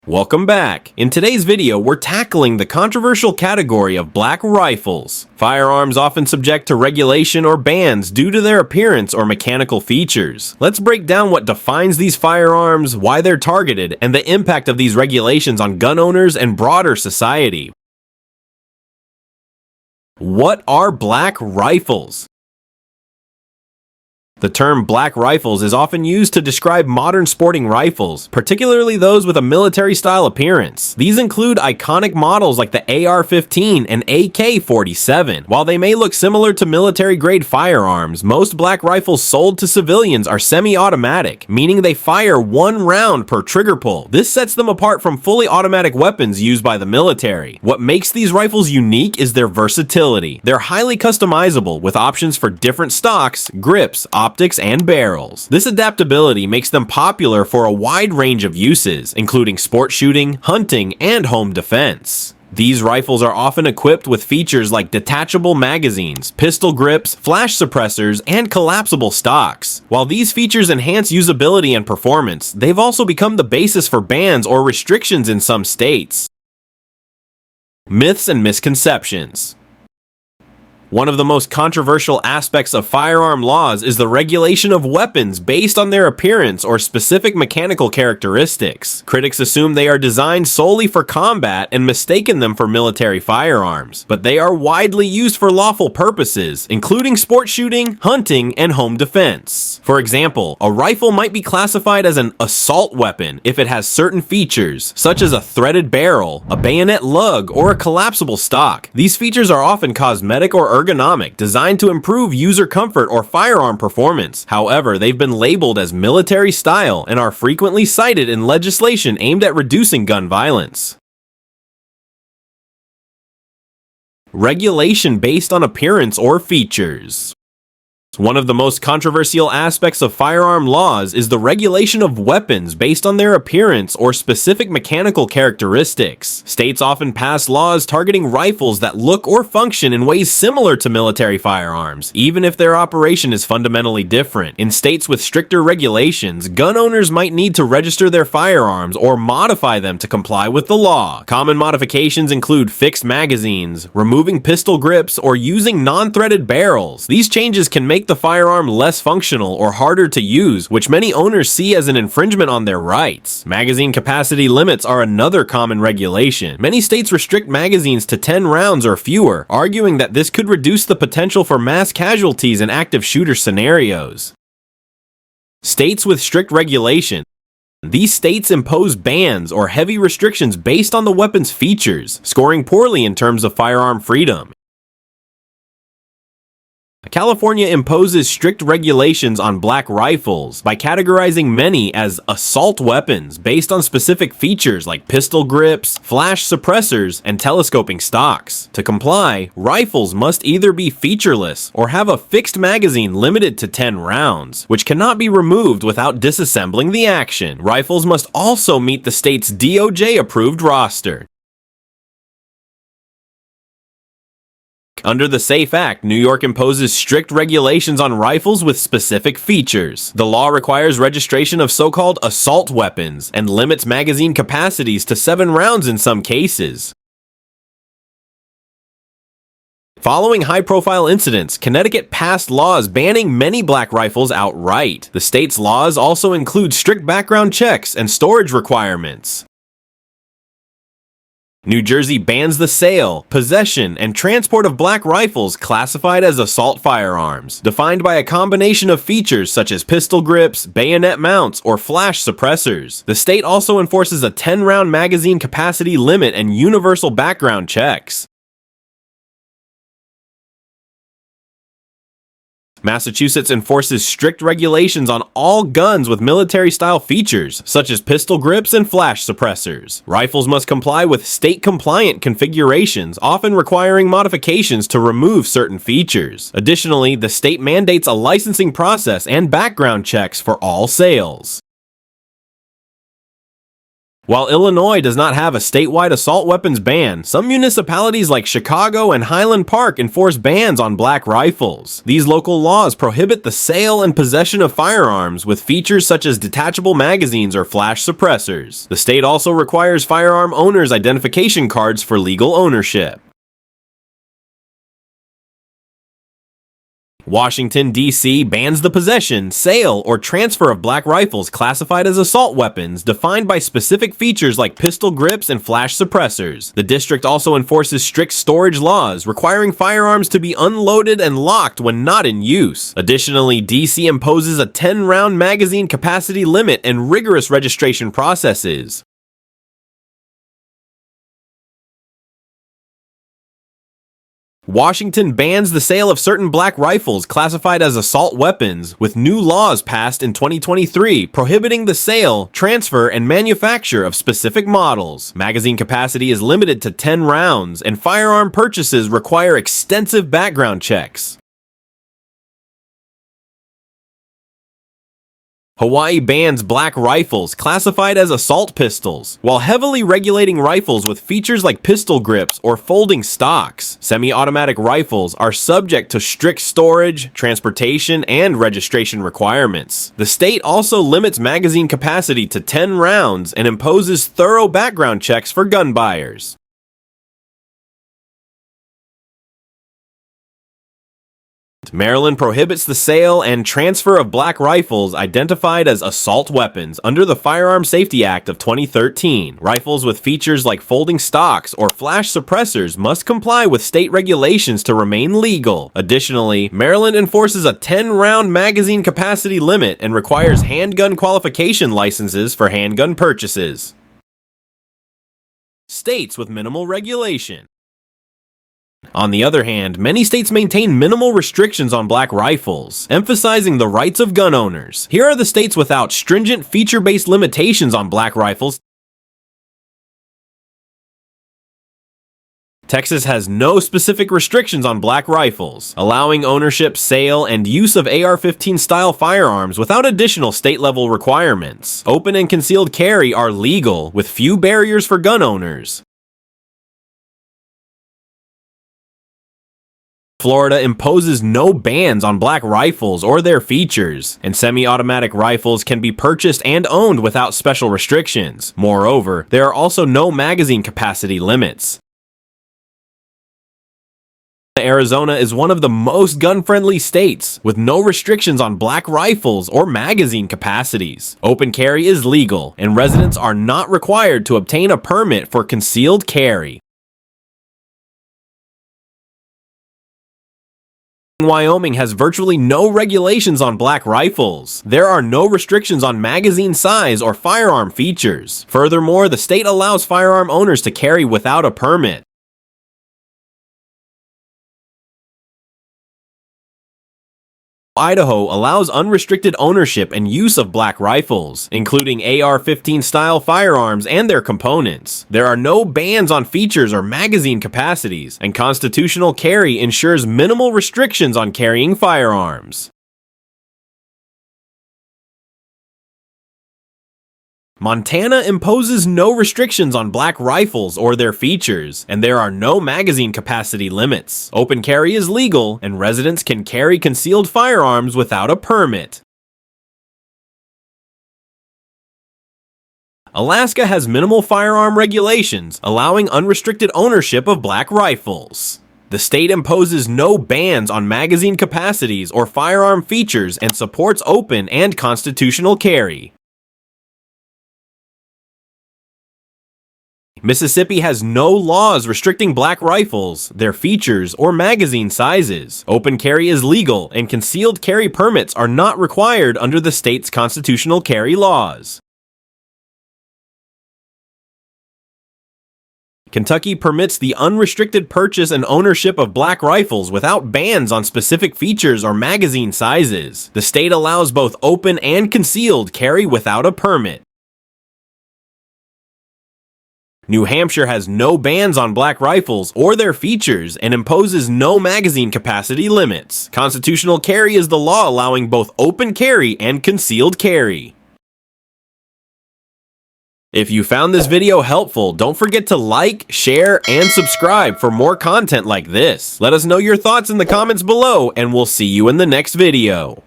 Welcome back. In today's video, we're tackling the controversial category of black rifles. Firearms often subject to regulation or bans due to their appearance or mechanical features. Let's break down what defines these firearms, why they're targeted, and the impact of these regulations on gun owners and broader society. What are black rifles? The term black rifles is often used to describe modern sporting rifles, particularly those with a military-style appearance. These include iconic models like the AR-15 and AK-47. While they may look similar to military-grade firearms, most black rifles sold to civilians are semi-automatic, meaning they fire one round per trigger pull. This sets them apart from fully automatic weapons used by the military. What makes these rifles unique is their versatility. They're highly customizable, with options for different stocks, grips, optics, and barrels. This adaptability makes them popular for a wide range of uses, including sport shooting, hunting, and home defense. These rifles are often equipped with features like detachable magazines, pistol grips, flash suppressors, and collapsible stocks. While these features enhance usability and performance, they've also become the basis for bans or restrictions in some states. Myths and misconceptions. One of the most controversial aspects of firearm laws is the regulation of weapons based on their appearance or specific mechanical characteristics. Critics assume they are designed solely for combat and mistaken them for military firearms, but they are widely used for lawful purposes, including sport shooting, hunting, and home defense. For example, a rifle might be classified as an assault weapon if it has certain features, such as a threaded barrel, a bayonet lug, or a collapsible stock. These features are often cosmetic or ergonomic, designed to improve user comfort or firearm performance. However, they've been labeled as military style and are frequently cited in legislation aimed at reducing gun violence. Regulation based on appearance or features. One of the most controversial aspects of firearm laws is the regulation of weapons based on their appearance or specific mechanical characteristics. States often pass laws targeting rifles that look or function in ways similar to military firearms, even if their operation is fundamentally different. In states with stricter regulations, gun owners might need to register their firearms or modify them to comply with the law. Common modifications include fixed magazines, removing pistol grips, or using non-threaded barrels. These changes can make the firearm less functional or harder to use, which many owners see as an infringement on their rights. Magazine capacity limits are another common regulation. Many states restrict magazines to 10 rounds or fewer, arguing that this could reduce the potential for mass casualties in active shooter scenarios. States with strict regulation. These states impose bans or heavy restrictions based on the weapon's features, scoring poorly in terms of firearm freedom. California imposes strict regulations on black rifles by categorizing many as assault weapons based on specific features like pistol grips, flash suppressors, and telescoping stocks. To comply, rifles must either be featureless or have a fixed magazine limited to 10 rounds, which cannot be removed without disassembling the action. Rifles must also meet the state's DOJ-approved roster. Under the SAFE Act, New York imposes strict regulations on rifles with specific features. The law requires registration of so-called assault weapons and limits magazine capacities to 7 rounds in some cases. Following high-profile incidents, Connecticut passed laws banning many black rifles outright. The state's laws also include strict background checks and storage requirements. New Jersey bans the sale, possession, and transport of black rifles classified as assault firearms, defined by a combination of features such as pistol grips, bayonet mounts, or flash suppressors. The state also enforces a 10-round magazine capacity limit and universal background checks. Massachusetts enforces strict regulations on all guns with military-style features, such as pistol grips and flash suppressors. Rifles must comply with state-compliant configurations, often requiring modifications to remove certain features. Additionally, the state mandates a licensing process and background checks for all sales. While Illinois does not have a statewide assault weapons ban, some municipalities like Chicago and Highland Park enforce bans on black rifles. These local laws prohibit the sale and possession of firearms with features such as detachable magazines or flash suppressors. The state also requires firearm owners' identification cards for legal ownership. Washington, D.C. bans the possession, sale, or transfer of black rifles classified as assault weapons, defined by specific features like pistol grips and flash suppressors. The district also enforces strict storage laws, requiring firearms to be unloaded and locked when not in use. Additionally, D.C. imposes a 10-round magazine capacity limit and rigorous registration processes. Washington bans the sale of certain black rifles classified as assault weapons, with new laws passed in 2023 prohibiting the sale, transfer, and manufacture of specific models. Magazine capacity is limited to 10 rounds, and firearm purchases require extensive background checks. Hawaii bans black rifles classified as assault pistols, while heavily regulating rifles with features like pistol grips or folding stocks. Semi-automatic rifles are subject to strict storage, transportation, and registration requirements. The state also limits magazine capacity to 10 rounds and imposes thorough background checks for gun buyers. Maryland prohibits the sale and transfer of black rifles identified as assault weapons under the Firearm Safety Act of 2013. Rifles with features like folding stocks or flash suppressors must comply with state regulations to remain legal. Additionally, Maryland enforces a 10-round magazine capacity limit and requires handgun qualification licenses for handgun purchases. States with minimal regulation. On the other hand, many states maintain minimal restrictions on black rifles, emphasizing the rights of gun owners. Here are the states without stringent feature-based limitations on black rifles. Texas has no specific restrictions on black rifles, allowing ownership, sale, and use of AR-15 style firearms without additional state-level requirements. Open and concealed carry are legal, with few barriers for gun owners. Florida imposes no bans on black rifles or their features, and semi-automatic rifles can be purchased and owned without special restrictions. Moreover, there are also no magazine capacity limits. Arizona is one of the most gun-friendly states, with no restrictions on black rifles or magazine capacities. Open carry is legal, and residents are not required to obtain a permit for concealed carry. Wyoming has virtually no regulations on black rifles. There are no restrictions on magazine size or firearm features. Furthermore, the state allows firearm owners to carry without a permit. Idaho allows unrestricted ownership and use of black rifles, including AR-15 style firearms and their components. There are no bans on features or magazine capacities, and constitutional carry ensures minimal restrictions on carrying firearms. Montana imposes no restrictions on black rifles or their features, and there are no magazine capacity limits. Open carry is legal, and residents can carry concealed firearms without a permit. Alaska has minimal firearm regulations, allowing unrestricted ownership of black rifles. The state imposes no bans on magazine capacities or firearm features and supports open and constitutional carry. Mississippi has no laws restricting black rifles, their features, or magazine sizes. Open carry is legal, and concealed carry permits are not required under the state's constitutional carry laws. Kentucky permits the unrestricted purchase and ownership of black rifles without bans on specific features or magazine sizes. The state allows both open and concealed carry without a permit. New Hampshire has no bans on black rifles or their features and imposes no magazine capacity limits. Constitutional carry is the law allowing both open carry and concealed carry. If you found this video helpful, don't forget to like, share, and subscribe for more content like this. Let us know your thoughts in the comments below, and we'll see you in the next video.